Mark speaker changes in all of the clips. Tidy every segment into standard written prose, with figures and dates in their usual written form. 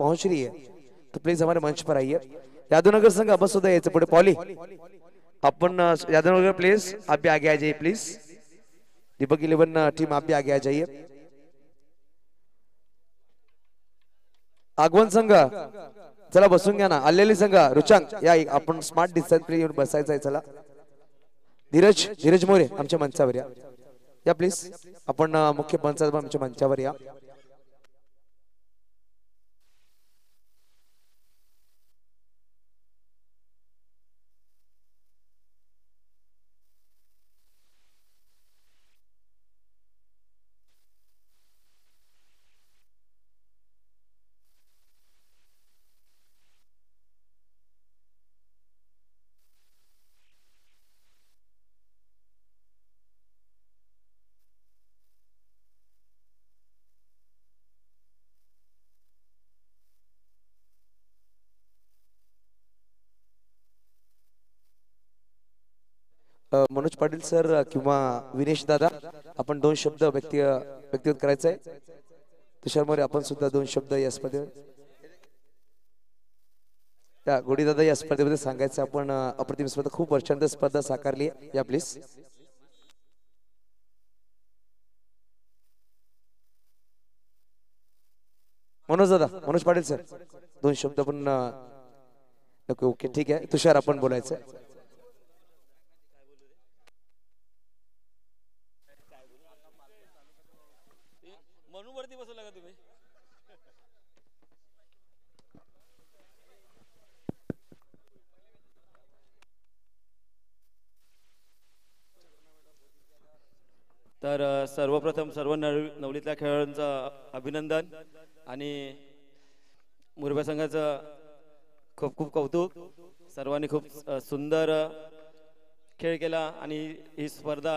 Speaker 1: पहुंच रही है तो प्लीज हमारे मंच पर आइए। यादवनगर संघ अब सुद्धा यायचं पुढे। पॉली अपन यादवनगर प्लीज आप भी आगे आ जाइए प्लीज। दीपक 11 टीम आप भी आगे आ जाइए। आगवण संघ चला बसून घ्या ना। आलेली संघ रुचांक या आपण स्मार्ट डिस्प्ले येऊन बसायचं आहे। चला धीरज धीरज मोरे आमच्या मंचावर या या प्लीज। आपण मुख्य पंचायत आमच्या मंचावर या। मनोज पाटील सर किंवा विनेश दादा आपण दोन शब्द व्यक्तिगत करायचंय। तुषार मोरे आपण सुद्धा दोन शब्द या स्पर्धेत या गोडी दादा या स्पर्धेमध्ये सांगायचं। आपण अप्रतिम स्पर्धा खूप वर्षांत स्पर्धा साकारली आहे। या प्लीज मनोज दादा मनोज पाटील सर दोन शब्द पण ओके ठीक आहे। तुषार आपण बोलायचं।
Speaker 2: वरती बसवला का तुम्ही? तर सर्वप्रथम सर्व नवलीतल्या खेळाडूंचं अभिनंदन आणि मुरबा संघाचं खूप खूप कौतुक। सर्वांनी खूप सुंदर खेळ केला आणि ही स्पर्धा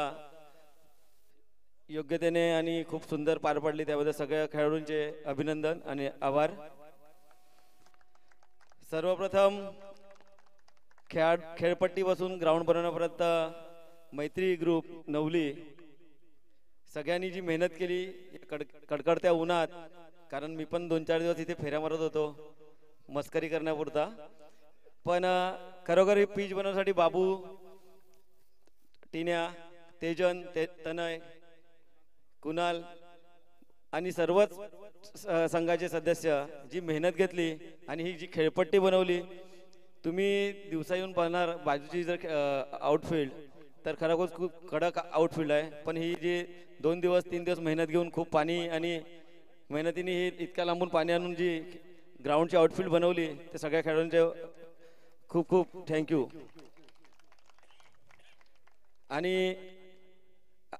Speaker 2: योग्यतेने आणि खूप सुंदर पार पडली। त्याबद्दल सगळ्या खेळाडूंचे अभिनंदन आणि आभार। सर्वप्रथम खेळपट्टीपासून ग्राउंड बनवण्यापर्यंत मैत्री ग्रुप नवली सगळ्यांनी जी मेहनत केली कडकडत्या उन्हात, कारण मी पण 2-4 दिवस इथे फेऱ्या मारत होतो मस्करी करण्यापुरता, पण खरोखर पीच बनवण्यासाठी बाबू, टिन्या, तेजन, तनय, कुणाल आणि सर्वच संघाचे सदस्य जी मेहनत घेतली आणि ही जी खेळपट्टी बनवली, तुम्ही दिवसा येऊन पाहणार बाजूची जर आउटफील्ड तर खरोखर खूप कडक आउटफील्ड आहे, पण ही जी 2 दिवस 3 दिवस मेहनत घेऊन खूप पाणी आणि मेहनतीने ही इतक्या लांबून पाणी आणून जी ग्राउंडची आउटफील्ड बनवली ते सगळ्या खेळाडूंचे खूप खूप थँक्यू। आणि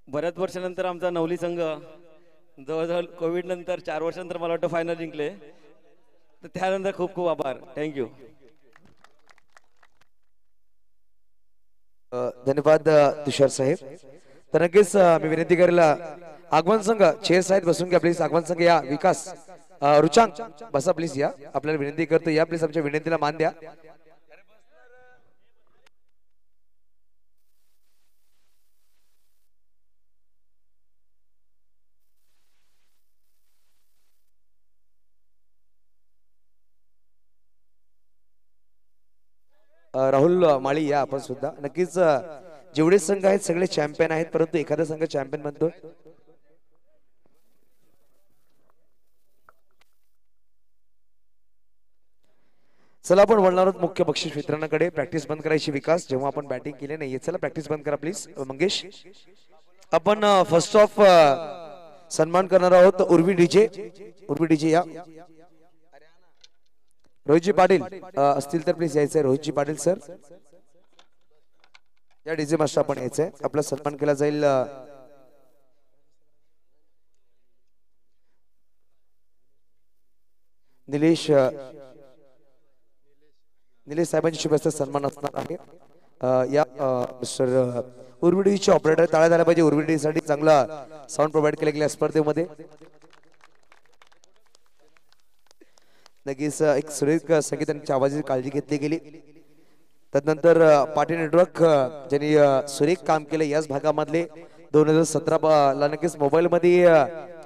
Speaker 2: बऱ्याच वर्षानंतर आमचा नवली संघ जवळजवळ कोविड नंतर 4 वर्षानंतर मला वाटतं फायनल जिंकले, तर त्यानंतर खूप खूप आभार, थँक्यू।
Speaker 1: धन्यवाद तुषार साहेब। तर नक्कीच मी विनंती करेल आगमन संघ चेअर्स आहेत बसून घ्या प्लीज। आगमन संघ या, विकास रुचांक बसा प्लीज या, आपल्याला विनंती करतो या प्लीज, आमच्या विनंतीला मान द्या। राहुल माळी या आपण सुद्धा। नक्कीच जेवढे संघ आहेत सगळे चॅम्पियन आहेत, परंतु एखादा संघ चॅम्पियन बनतोय। चला आपण वळणार आहोत मुख्य बक्षीस वितरणाकडे। प्रॅक्टिस बंद करायची विकास, जेव्हा आपण बॅटिंग केली नाहीये, चला प्रॅक्टिस बंद करा प्लीज। मंगेश आपण फर्स्ट ऑफ सन्मान करणार आहोत उर्वी डीजे। उर्वी डीजे या, रोहितजी पाटील असतील तर प्लीज यायचंय। रोहितजी पाटील सर या, डीजे मास्टर आपण यायचंय, आपला सन्मान केला जाईल। निलेश साहेबांची शुभ सन्मान असणार आहे। या मिस्टर उर्विडीचे ऑपरेटर टाळ्या झाल्या पाहिजे उर्विडीसाठी, चांगला साऊंड प्रोव्हाइड केला गेला स्पर्धेमध्ये। नक्कीच एक सुरेख संगीतांच्या आवाजाची काळजी घेतली गेली। त्यानंतर पाटी नेटवर्क ज्यांनी सुरेख काम केलं याच भागामधले 2017 ला नक्कीच मोबाईल मध्ये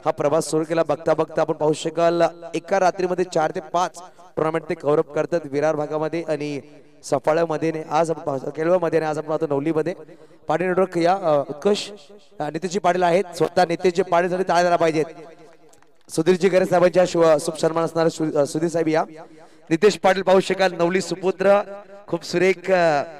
Speaker 1: हा प्रवास सुरू केला. बघता बघता आपण पाहू शकाल एका रात्रीमध्ये 4 ते 5 टुर्नामेंट ते कव्हर अप करतात विरार भागामध्ये आणि सफाळ्यामध्ये. आज आपण पाहतो केळवमध्ये, आज आपण पाहतो नवलीमध्ये. पाटील नेटवर्क या उत्कर्ष नितेशजी पाटील आहेत, स्वतः नितेशजी पाटील साठी टाळ्या द्यायला पाहिजेत. सुधीरजी गरे साहेबांच्या शुभ सन्मान असणारे सुधीर साहेब या. नितेश पाटील पाहू शकाल नवली सुपुत्र, खूप सुरेख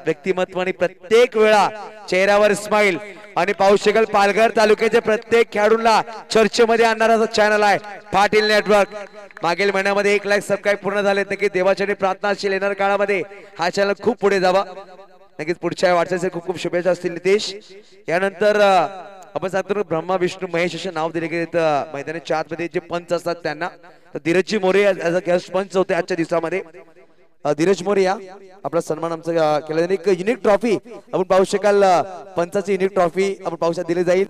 Speaker 1: व्यक्तिमत्व आणि प्रत्येक वेळा चेहऱ्यावर स्माइल. आणि पाहू शकाल पालघर तालुक्याच्या प्रत्येक खेळाडूंना चर्चेमध्ये आणणारा चॅनल आहे पाटील नेटवर्क. मागील महिन्यामध्ये 1 लाख सबस्क्राईब पूर्ण झाले. नक्कीच देवाच्या प्रार्थना असेल येणाऱ्या काळामध्ये हा चॅनल खूप पुढे जावा. नक्कीच पुढच्या वाटचालीसाठी खूप खूप शुभेच्छा असतील नितेश. यानंतर आपण सांगतो ब्रह्मा विष्णू महेश असे नाव दिले गेले मैदानाच्या आतमध्ये जे पंच असतात त्यांना. तर धीरजजी मोरे ऍज अ गेस्ट पंच होते आजच्या दिवसामध्ये. धीरज मोरे या आपला सन्मान आमचा केला जाईल. एक युनिक ट्रॉफी आपण पाहू शकाल, पंचाची युनिक ट्रॉफी आपण पाहू शकाल दिली जाईल.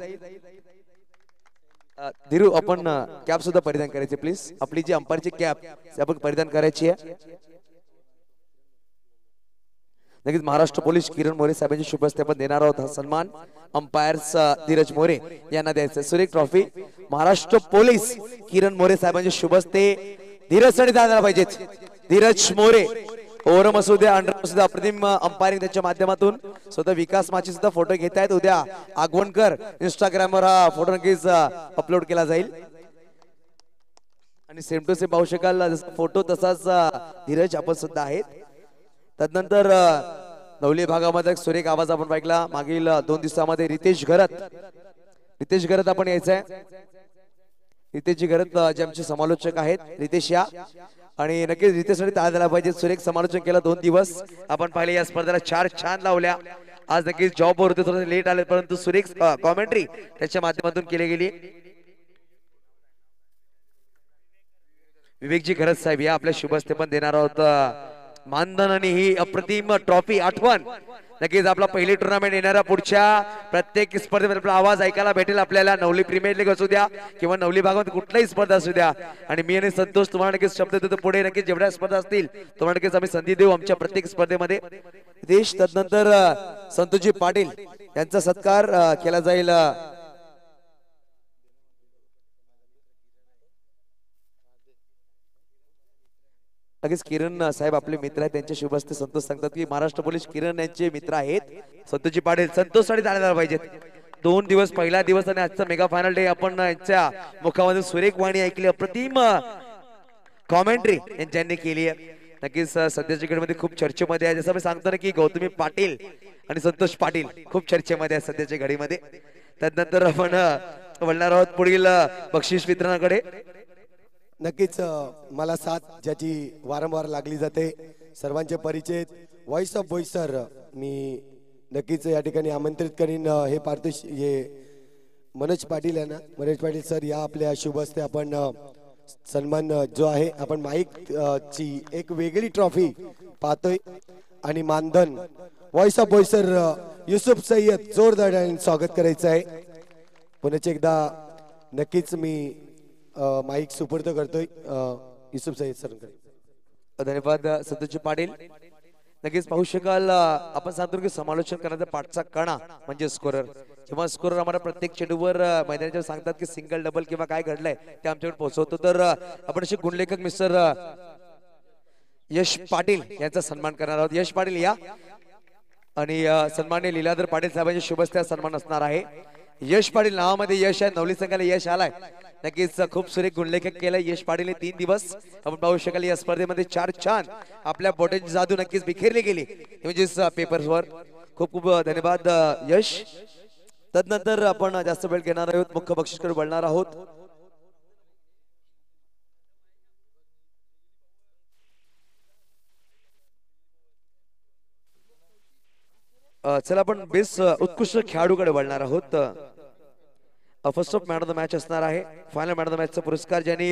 Speaker 1: धीरू आपण कॅप सुद्धा परिधान करायची प्लीज. आपली जी अंपायरची कॅप आपण परिधान करायची आहे. नक्कीच महाराष्ट्र पोलीस किरण मोरे साहेबांची शुभ हस्ते आपण देणार आहोत हा सन्मान. अंपायर्स धीरज मोरे यांना द्यायचं सुरेख ट्रॉफी. महाराष्ट्र पोलीस किरण मोरे साहेबांचे शुभ हस्ते धीरज साठी द्यायला पाहिजेत. धीरज मोरे ओव्हर मसुद्या अंडर मसुद्या अप्रतिम अंपायरिंग त्यांच्या माध्यमातून स्वतः विकास माची सुद्धा फोटो घेत आहेत. उद्या आगवणकर इंस्टाग्रामवर हा फोटो नक्कीच अपलोड केला जाईल. आणि सेम टू सेम पाहू शकाल जसा फोटो तसाच धीरज आपण सुद्धा आहेत. तदनंतर नवली भागामध्ये सुरेख आवाज आपण ऐकला मागील 2 दिवसामध्ये. रितेश घरत आपण यायचंय. रितेशजी घरत जे आमचे समालोचक आहेत रितेश या. आणि नक्कीच रितेशसाठी टाळ्या द्यायला पाहिजे. सुरेख समालोचन केलं 2 दिवस आपण पाहिले. या स्पर्धेला 4 छान लावल्या. आज नक्कीच जॉब वर होते, थोडं लेट आले, परंतु सुरेख कॉमेंट्री त्याच्या माध्यमातून केली गेली. विवेकजी घरत साहेब या आपल्या शुभ हस्ते पण देणार आहोत मानधन आणि ही अप्रतिम ट्रॉफी आठवण. नक्कीच आपला पहिली टुर्नामेंट येणाऱ्या पुढच्या प्रत्येक स्पर्धेमध्ये आपला आवाज ऐकायला भेटेल आपल्याला. नवली प्रीमियर लीग असू द्या किंवा नवली भागामध्ये कुठलाही स्पर्धा असू द्या. आणि मी आणि संतोष तुम्हाला नक्कीच शब्द देतो पुढे नक्कीच जेवढ्या स्पर्धा असतील तुम्हाला नक्कीच आम्ही संधी देऊ आमच्या प्रत्येक स्पर्धेमध्ये. देश तदनंतर संतोषजी पाटील यांचा सत्कार केला जाईल. लगेच किरण साहेब आपले मित्र आहेत त्यांच्या शुभ हस्ते संतोष सांगतात की महाराष्ट्र पोलीस किरण यांचे मित्र आहेत संतोषजी पाटील. संतोष साठी टाळ्या पाहिजेत. 2 दिवस पहिला दिवस आणि आजचा मेगा फायनल डे आपण यांच्या मुखामध्ये सुरेख वाणी ऐकली. अप्रतिम कॉमेंट्री यांनी केली आहे. नक्कीच सध्याच्या घडीमध्ये खूप चर्चेमध्ये आहे. जसं मी सांगतो ना की गौतमी पाटील आणि संतोष पाटील खूप चर्चेमध्ये आहे सध्याच्या घडीमध्ये. त्यानंतर आपण वळणार आहोत पुढील बक्षीस वितरणाकडे.
Speaker 3: नक्कीच मला साथ ज्याची वारंवार लागली जाते सर्वांचे परिचय व्हॉइस ऑफ बोईसर मी नक्कीच या ठिकाणी आमंत्रित करीन. हे हे मनोज पाटील यांना. मनोज पाटील सर या आपल्या शुभ हस्ते आपण सन्मान जो आहे आपण माईक ची एक वेगळी ट्रॉफी पाहतोय आणि मानधन व्हॉइस ऑफ बोईसर युसुफ सय्यद जोरदार स्वागत करायचं आहे. पुन्हा एकदा नक्कीच मी माईक सुपूर्द करतोय युसुफ सय्यद सरांकडे.
Speaker 1: धन्यवाद संतोषजी पाटील. नक्कीच पाहू शकाल आपण सांगतो की समालोचन करण्याचा पाठचा कणा म्हणजे स्कोरर. जेव्हा स्कोरर आम्हाला प्रत्येक चेंडूवर मैदानाच्या सांगतात की सिंगल डबल किंवा काय घडलंय ते आमच्याकडे पोहोचवतो. तर आपण असे गुणलेखक मिस्टर यश पाटील यांचा सन्मान करणार आहोत. यश पाटील या. आणि सन्माननीय लीलाधर पाटील साहेबांच्या शुभ हस्ते सन्मान असणार आहे. यश पाटील नावामध्ये यश आहे. नवली संघाला यश आलाय. नक्कीच खूप सुरेख गुणलेखक केलाय यश पाटील. 3 दिवस आपण पाहू शकाल या स्पर्धेमध्ये 4 छान आपल्या बोटांची जादू नक्कीच बिखरली गेली म्हणजेच पेपर्सवर. खूप खूप धन्यवाद यश. तदनंतर आपण जास्त वेळ घेणार आहोत मुख्य बक्षीसकडे वळणार आहोत. चला आपण बेस्ट उत्कृष्ट खेळाडूकडे वळणार आहोत. First of man of the match असणार आहे. फायनल मॅन ऑफ द मॅचचा पुरस्कार ज्यांनी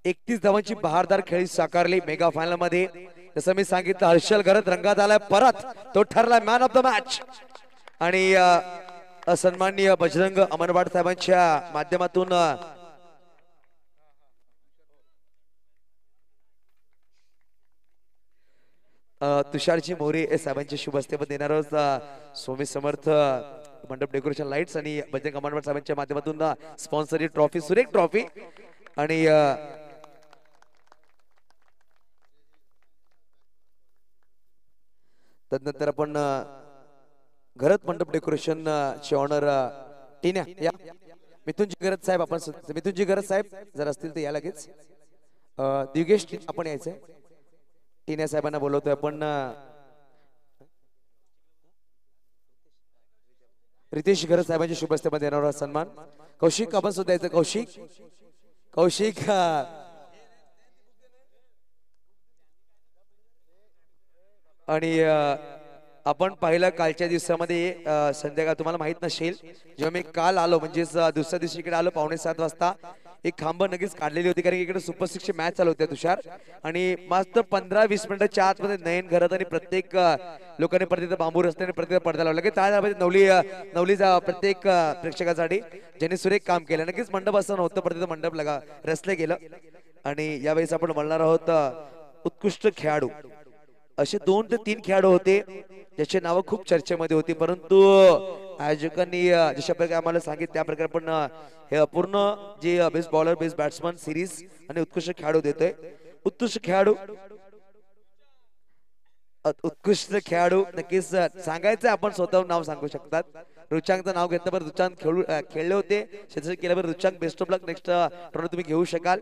Speaker 1: 31 धावांची बहारदार खेळी साकारली मेगा फायनल मध्ये. जसं मी सांगितलं हर्षल घरत रंगात आलाय परत. तो ठरला मॅन ऑफ द मॅच. आणि सन्माननीय बजरंग अमरवाड साहेबांच्या माध्यमातून तुषारजी मोरे साहेबांचे शुभ हस्ते पण देणार आहोत. स्वामी समर्थ मंडप डेकोरेशन लाईट्स आणि बजरंग कमांडर साहेबांच्या माध्यमातून स्पॉन्सर ट्रॉफी सुरेख ट्रॉफी आणि तदनंतर आपण घरत मंडप डेकोरेशन चे ऑनर टिन्या या मिथुनजी गरज साहेब आपण मिथुनजी गरज साहेब जर असतील तर या लगेच दिगेश आपण यायचंय टिन्या साहेबांना बोलवतोय आपण रितेश गरज साहेबांच्या शुभ हस्ते मध्ये येणारा सन्मान कौशिक आपण सुद्धा यायचं कौशिक कौशिक आणि आपण पाहिलं कालच्या दिवसामध्ये संध्याकाळ तुम्हाला माहित नसेल जेव्हा मी काल आलो म्हणजेच दुसऱ्या दिवशी इकडे आलो 6:45 वाजता एक खांब नक्कीच काढलेली होती कारण इकडे सुपर 6 ची मॅच चालू होती तुषार आणि मात्र 15-20 मिनिटाच्या आतमध्ये नयन घरात आणि प्रत्येक लोकांनी प्रत्येक बांबू रस्त्याने प्रत्येक पडदा लावला की नवलीचा प्रत्येक प्रेक्षकासाठी ज्यांनी सुरेख काम केलं नक्कीच मंडप असं नव्हतं प्रत्येक मंडप रचलं गेलं आणि यावेळेस आपण बोलणार आहोत उत्कृष्ट खेळाडू असे 2 ते 3 खेळाडू होते ज्याचे नाव खूप चर्चेमध्ये होती परंतु आयोजकांनी जशा प्रकारे आम्हाला सांगितलं त्या प्रकारे पण हे पूर्ण जे best bowler best batsman series आणि उत्कृष्ट खेळाडू देतोय उत्कृष्ट खेळाडू नक्कीच सांगायचं आपण स्वतःहून नाव सांगू शकतात रुचांगचं नाव घेतलं बरं रुचांग खेळले होते क्षेत्र केलं बरं रुचांग best of luck next turn तुम्ही घेऊ शकाल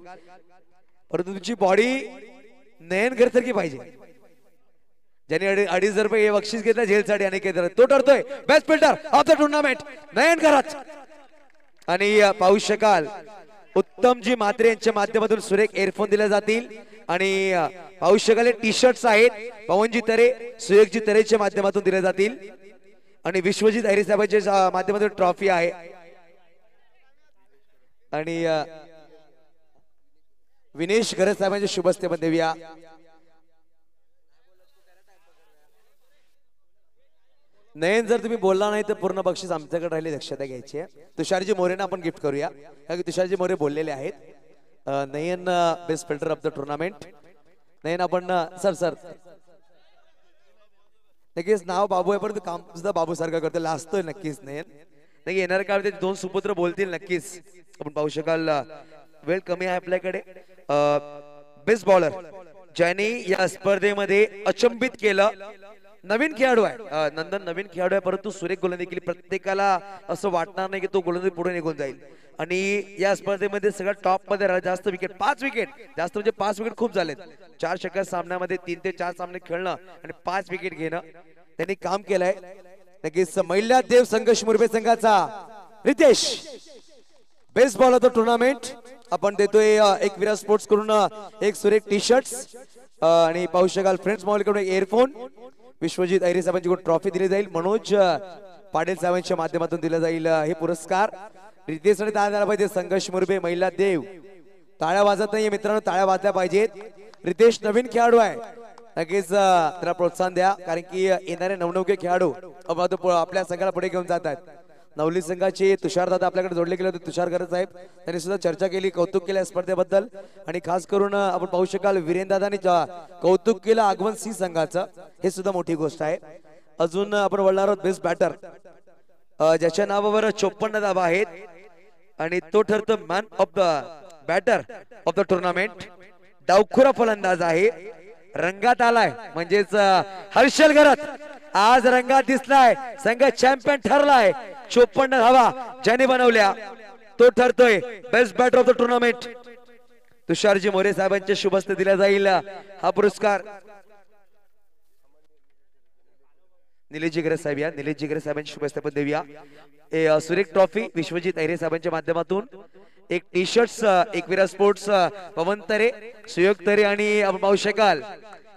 Speaker 1: परंतु तुमची बॉडी नयन घरसारखी पाहिजे ज्यांनी 2,500 रुपये बक्षीस घेतलं जेलसाठी आणि तो ठरतोय best fielder of the tournament Nayan घरात आणि पाहू शकाल उत्तमजी म्हात्रे यांच्या माध्यमातून सुरेख एअरफोन दिले जातील आणि पाहू शकाल टी शर्ट्स आहेत पवनजी तरे सुरेखजी तरेच्या माध्यमातून दिले जातील आणि विश्वजित अहिरे साहेबांच्या माध्यमातून ट्रॉफी आहे आणि विनेश गरज साहेबांच्या शुभ हस्ते मध्ये देऊया नयन जर तुम्ही बोलला नाही तर पूर्ण बक्षीस आमच्याकडे राहिली दक्षता घ्यायची आहे तुषारजी मोरेना आपण गिफ्ट करूया कारण की तुषारजी मोरे बोललेले आहेत Nayan best fielder of the tournament Nayan आपण सर नक्कीच नाव बाबू आहे परंतु काम सुद्धा बाबू सारखं करतो लाजतोय नक्कीच नयन नाही येणाऱ्या काळात 2 सुपुत्र बोलतील नक्कीच आपण पाहू शकाल वेळ कमी आहे आपल्याकडे बेस्ट बॉलर ज्यांनी या स्पर्धेमध्ये अचंबित केलं नवीन खेळाडू आहे नंदन नवीन खेळाडू आहे परंतु सुरेख गोलंदाजी केली प्रत्येकाला असं वाटणार नाही की तो गोलंदाजी पुढे निघून जाईल आणि या स्पर्धेमध्ये सगळ्यात टॉप मध्ये जास्त विकेट 5 विकेट जास्त म्हणजे 5 विकेट खूप झालेत 4 षटकार सामन्यामध्ये 3 ते 4 सामने खेळणं आणि 5 विकेट घेणं त्यांनी काम केलंय नक्कीच महिला देव संघर्ष मुरबे संघाचा Ritesh best ball of the tournament आपण देतोय एक विराट स्पोर्ट्स कडून एक सुरेख टी शर्ट्स आणि पाहू शकाल फ्रेंड्स मोबाईल कडून एअरफोन विश्वजित अहिरे साहेबांची ट्रॉफी दिली जाईल मनोज पाटील साहेबांच्या माध्यमातून दिला जाईल हे पुरस्कार रितेश आणि टाळ्या झाला पाहिजे संघर्ष मुरबे महिला देव टाळ्या वाजत नाहीये मित्रांनो टाळ्या वाजल्या पाहिजेत रितेश नवीन खेळाडू आहे नक्कीच त्याला प्रोत्साहन द्या कारण की येणारे नवनवके खेळाडू आपल्या संघाला पुढे घेऊन जात आहेत नवली संघाचे तुषार दादा आपल्याकडे जोडले गेले होते तुषार गरज साहेब त्यांनी सुद्धा चर्चा केली कौतुक केलं स्पर्धेबद्दल आणि खास करून आपण पाहू शकाल वीरेंद्र दादांनी कौतुक केलं आगमन सी संघाचं हे सुद्धा मोठी गोष्ट आहे अजून आपण बोलणार आहोत बेस्ट बॅटर ज्याच्या नावावर 54 धावा आहेत आणि तो ठरतो man of the batter of the tournament डावखुरा फलंदाज आहे रंगात आलाय म्हणजेच हर्षल घरात आज रंगात दिसलाय संघ चॅम्पियन ठरलाय 54 धावा ज्याने बनवल्या तो ठरतोय best batter of the tournament Tusharji More साहेबांच्या शुभ हस्ते दिला जाईल हा पुरस्कार निलेश जिगरे साहेब या निलेश जिगरे साहेबांच्या शुभ हस्ते पण देऊया सुरेख ट्रॉफी विश्वजित अहिरे साहेबांच्या माध्यमातून एक टी शर्ट्स एक विराट स्पोर्ट्स पवन तरे सुयोग तरे आणि आपण पाहू शकाल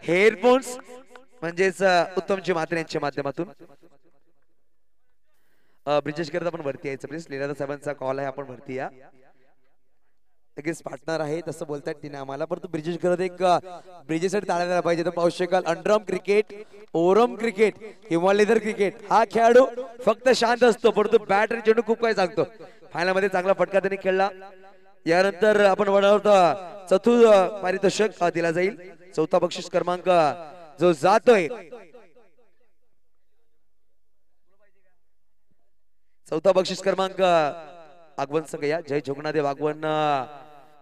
Speaker 1: हेअरफोन्स म्हणजेच उत्तमजी म्हात्रे यांच्या माध्यमातून ब्रिजेश करत आपण वरती यायचं प्लीज लीलादा साहेबांचा कॉल आहे आपण वरती या लगेच पार्टनर आहे तसं बोलतायत तिने आम्हाला परंतु ब्रिजेश करत एक ब्रिजेससाठी टाळा द्यायला पाहिजे तर पाहू शकाल अंडरआर्म क्रिकेट ओरम क्रिकेट किंवा लेदर क्रिकेट हा खेळाडू फक्त शांत असतो परंतु बॅट आणि चेंडू खूप काही सांगतो फायनल मध्ये चांगला फटका त्यांनी खेळला यानंतर आपण बोलणार चतुर्थ पारितोषिक दिला जाईल चौथा बक्षीस क्रमांक जो जातोय चौथा बक्षीस क्रमांक आगवण संघ या जय जोगनादेव आगवण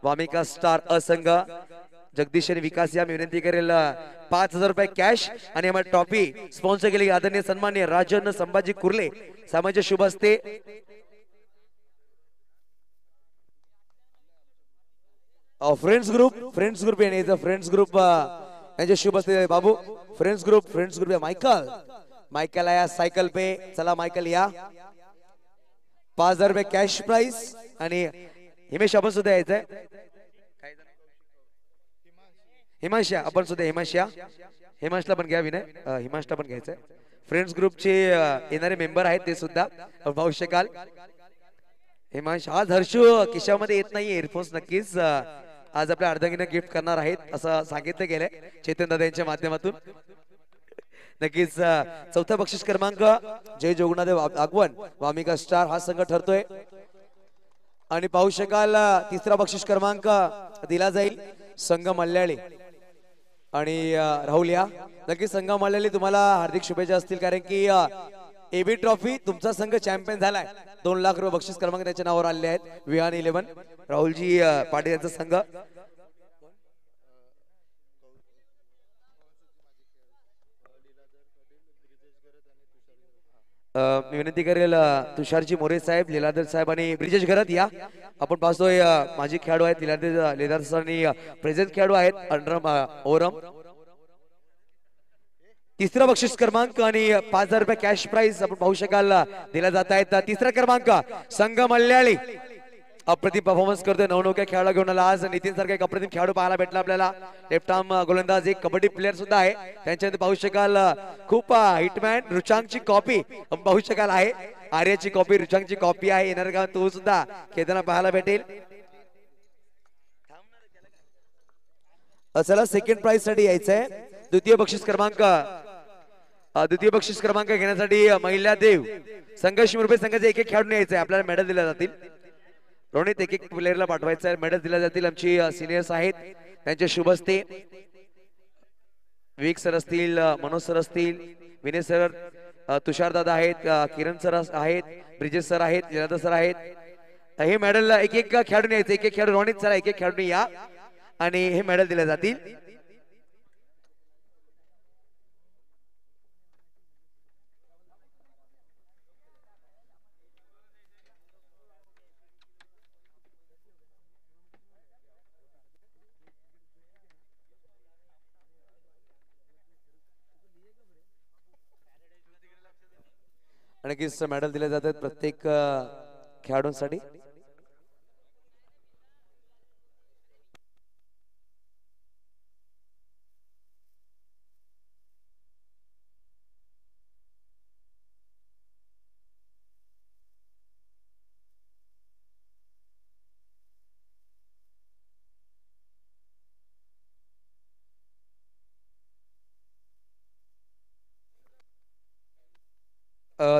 Speaker 1: वामिका स्टार असंघ जगदीश आणि विकास या मी विनंती करेल 5,000 रुपये कॅश आणि आम्हाला ट्रॉफी स्पॉन्सर केली आदरणीय सन्माननीय राजन संभाजी कुर्ले सामान्य शुभ हस्ते फ्रेंड्स ग्रुप येण्याचा फ्रेंड्स ग्रुप यांचे शुभ हस्ते बाबू फ्रेंड्स ग्रुप मायकल या सायकल पे चला मायकल या 5,000 रुपये कॅश प्राइस आणि हिमेश आपण सुद्धा यायचंय हिमांशा आपण सुद्धा हिमांशला पण घ्या विनय हिमांशला पण घ्यायचंय फ्रेंड्स ग्रुपचे येणारे मेंबर आहेत ते सुद्धा पाहू शकाल हिमांश आज हर्षू खिशामध्ये येत नाही एअरफोन्स नक्कीच आज आपल्या अर्धांगिनी गिफ्ट करणार आहेत असं सांगितलं गेलंय चेतन दादा यांच्या माध्यमातून नक्कीच चौथा बक्षीस क्रमांक जय जोगनादेव आगवण वामिका स्टार हा संघ ठरतोय आणि पाहू शकाल तिसरा बक्षीस क्रमांक दिला जाईल संघ मल्याळी आणि राहुल या नक्की संघ मल्याळी तुम्हाला हार्दिक शुभेच्छा असतील कारण की एबी ट्रॉफी तुमचा संघ चॅम्पियन झालाय 2 लाख रुपये बक्षीस क्रमांक त्याच्या नावावर आले आहेत विहान 11 राहुलजी पाटील यांचा संघ मी विनंती करेल तुषारजी मोरे साहेब लीलाधर साहेब आणि ब्रिजेश घरात या आपण पाहतोय माजी खेळाडू आहेत लीलाधर सर आणि प्रेझेंट खेळाडू आहेत अंडर ओरम तिसरा बक्षीस क्रमांक आणि 5,000 रुपये कॅश प्राइस आपण पाहू शकाल दिला जात आहेत तिसरा क्रमांक संघ मल्याळी अप्रतिम परफॉर्मन्स करतोय नवनौक्या खेळाडू घेऊन आला आज नितीन सारखा एक अप्रतिम खेळाडू पाहायला भेटला आपल्याला लेफ्ट आर्म गोलंदाज एक कबड्डी प्लेअर सुद्धा आहे त्यांच्यामध्ये पाहू शकाल खूप हिटमॅन रुचांगची कॉपी पाहू शकाल आहे आर्याची कॉपी रुचांगची कॉपी आहे येणार का तो सुद्धा खेळताना पाहायला भेटेल चला सेकंड प्राइज साठी यायचंय द्वितीय बक्षीस क्रमांक घेण्यासाठी महिला देव संघर्ष रुपये संघाचे एक खेळाडू यायचंय आपल्याला मेडल दिल्या जातील रोनित एक प्लेअरला पाठवायचं आहे मेडल दिल्या जातील आमची सिनियर्स आहेत त्यांचे शुभ हस्ते विवेक सर असतील मनोज सर असतील विनय सर तुषार दादा आहेत किरण सर आहेत ब्रिजेश सर आहेत लीलाधर सर आहेत हे मेडल एक खेळाडू यायचं एक खेळाडू रोनित सर एक खेळाडू या आणि हे मेडल दिले जातील नक्कीच मेडल दिले जातात प्रत्येक खेळाडूंसाठी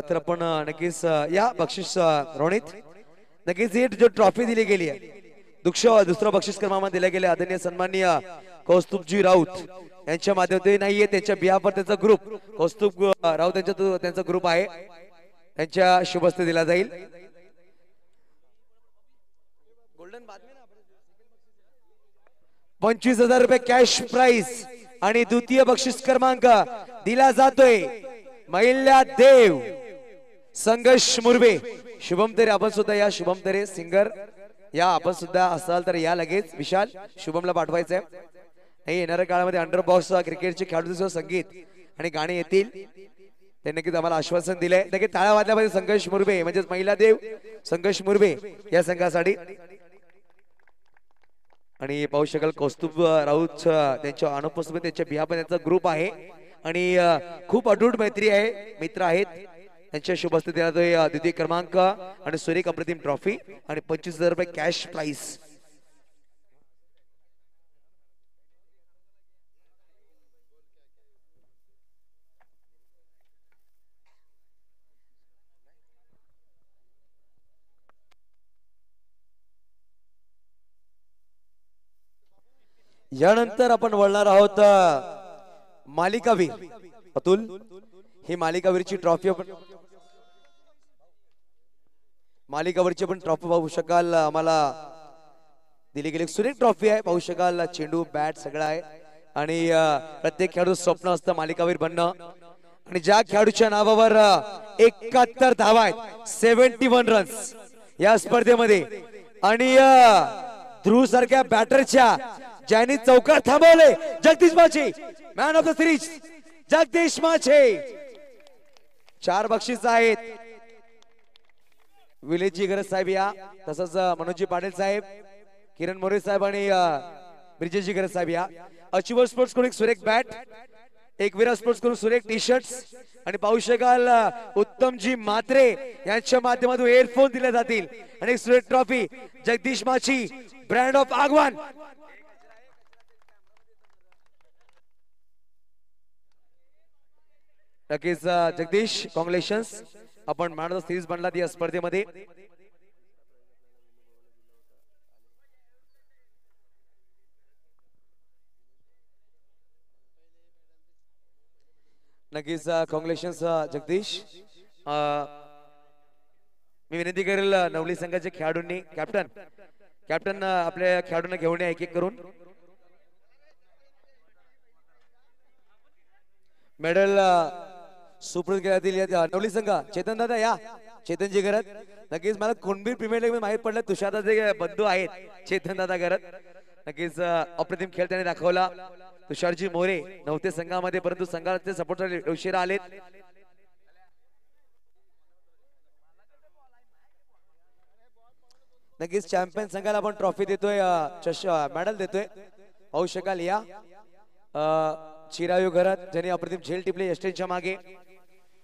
Speaker 1: तर आपण नक्कीच या बक्षीस रोनित नक्कीच ही जो ट्रॉफी दिली गेली आहे दुसरा बक्षीस क्रमांकामध्ये दिल्या गेल्या आदरणीय सन्माननीय कौस्तुभजी राऊत यांच्या माध्यमातून नाहीये त्यांच्या बिहाफवर त्यांचा ग्रुप कौस्तुभ राऊत त्यांचा ग्रुप आहे त्यांच्या शुभ हस्ते दिला जाईल गोल्डन 25,000 रुपये कॅश प्राइस आणि द्वितीय बक्षीस क्रमांक दिला जातोय महिला देव संघर्ष मुरबे शुभम तेरे आपण सुद्धा या शुभम तेरे सिंगर या आपण सुद्धा असाल तर या लगेच विशाल शुभमला पाठवायचंय नाही येणाऱ्या काळामध्ये अंडरबॉक्स क्रिकेटचे खेळाडू संगीत आणि गाणी येतील ते नक्कीच आम्हाला आश्वासन दिलंय नक्की टाळ्या वाजल्यामध्ये संघर्ष मुरबे म्हणजेच महिला देव संघर्ष मुरबे या संघासाठी आणि पाहू शकाल कौस्तुभ राऊत त्यांच्या अनुपस्थित त्यांच्या बिहार त्यांचा ग्रुप आहे आणि खूप अटूट मैत्री आहे मित्र आहेत त्यांच्या शुभ हस्ते देण्यात येतोय द्वितीय क्रमांक आणि सुरेख अप्रतिम ट्रॉफी आणि 25,000 रुपये कॅश प्राइस यानंतर आपण वळणार आहोत मालिकावीर अतुल ही मालिकावीरची ट्रॉफी आपण मालिकावरची पण ट्रॉफी पाहू शकाल आम्हाला दिली गेली सुरेख ट्रॉफी आहे पाहू शकाल चेंडू बॅट सगळं आहे आणि प्रत्येक खेळाडू स्वप्न असतं मालिकावीर बनणं आणि ज्या खेळाडूच्या नावावर 71 धावा आहेत 71 रन्स या स्पर्धेमध्ये आणि ध्रुव सारख्या बॅटरच्या ज्यांनी चौकार थांबवले Jagdish Machhe man of the series Jagdish Machhe 4 बक्षीस आहेत विलेजी गरज साहेब या तसंच मनोजी पाटील साहेब किरण मोरे साहेब आणि ब्रिजेशजी गरज साहेब या अचिवर स्पोर्ट्स कडून एक सुरेख बॅट एक विरा स्पोर्ट्स कडून सुरेख टी शर्ट्स आणि पाहू शकाल उत्तमजी मात्रे यांच्या माध्यमातून एअरफोन दिले जातील आणि एक सुरेख ट्रॉफी जगदीश माछी ब्रँड ऑफ आगवान नक्कीच जगदीश कॉंग्रॅच्युलेशन्स आपण मॅन ऑफ द सिरीज बनलात या स्पर्धेमध्ये नक्कीच कॉंग्रॅच्युलेशन्स जगदीश मी विनंती करेल नवली संघाचे खेळाडूंनी कॅप्टन आपल्या खेळाडूंना घेऊन या एक एक करून मेडल सुप्रत केल्यातील नवली संघ चेतन दादा या चेतनजी घरात नक्कीच मला कुणबी प्रीमियर लीग मध्ये माहित पडलं तुषारदाचे बंधू आहेत चेतन दादा घरात नक्कीच अप्रतिम खेळ त्याने दाखवला तुषारजी मोरे नव्हते संघामध्ये परंतु संघाचे सपोर्टर उशिरा आलेत नक्कीच चॅम्पियन संघाला आपण ट्रॉफी देतोय मेडल देतोय पाहू शकाल या चिरायू घरात ज्यांनी अप्रतिम झेल टिपले एस्टेनच्या मागे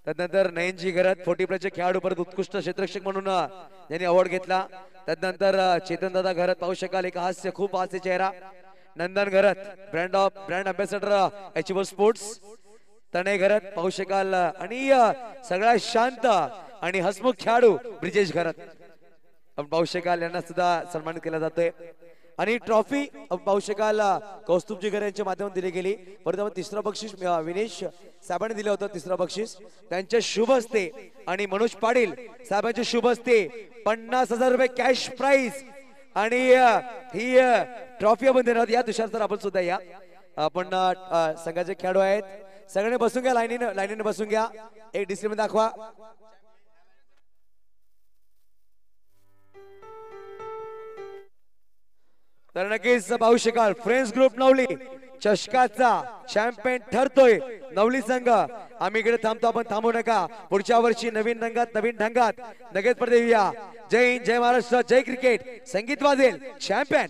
Speaker 1: तदनंतर नयनजी घरात 40+ खेळाडू परत उत्कृष्ट क्षेत्ररक्षक म्हणून यांनी अवॉर्ड घेतला तदनंतर चेतन दादा घरात पाहू शकाल एक खूप हास्य चेहरा नंदन घरात ब्रँड अँबॅसेडर अचिवर स्पोर्ट्स तने घरात पाहू शकाल आणि सगळ्यात शांत आणि हसमुख खेळाडू ब्रिजेश घरात आपण पाहू शकाल यांना सुद्धा सन्मानित केला जातोय आणि ट्रॉफी पाहू शकाल कौस्तुभजी घर यांच्या माध्यमातून दिली गेली परंतु आपण तिसरं बक्षीस विनेश साहेबांनी दिलं होतं तिसरं बक्षीस त्यांच्या शुभ हस्ते आणि मनोज पाटील साहेबांच्या शुभ हस्ते 50,000 रुपये कॅश प्राइज आणि ही ट्रॉफी आपण देणार आहोत या तुषार सर आपण सुद्धा या आपण संघाचे खेळाडू आहेत सगळ्यांनी बसून घ्या लाईनीने बसून घ्या एक डिस्प्ले दाखवा तर नक्कीच पाहू शकाल फ्रेंड्स ग्रुप नवली चषकाचा चॅम्पियन ठरतोय नवली संघ आम्ही इकडे थांबतो आपण थांबू नका पुढच्या वर्षी नवीन रंगात नवीन ढंगात नगेच पडदेऊया जय हिंद जय महाराष्ट्र जय क्रिकेट संगीत वाजेल चॅम्पियन